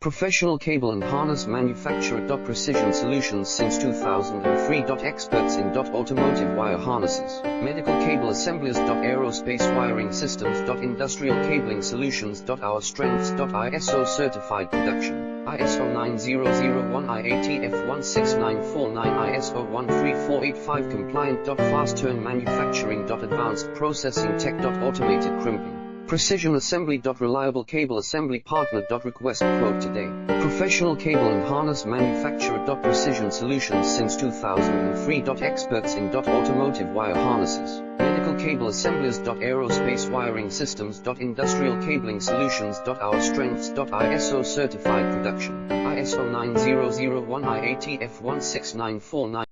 Professional cable and harness manufacturer. Precision Solutions since 2003. Experts in automotive wire harnesses, medical cable assemblies. Aerospace wiring systems. Industrial cabling solutions. Our strengths. ISO certified production, ISO 9001 IATF 16949 ISO 13485 compliant. Fast turn manufacturing. Advanced processing tech. Automated crimping, precision assembly. Reliable cable assembly partner. Request quote today. Professional cable and harness manufacturer. Precision Solutions since 2003. Experts in automotive wire harnesses, medical cable assemblies. Aerospace wiring systems. Industrial cabling solutions. Our strengths. ISO certified production, ISO 9001 IATF 16949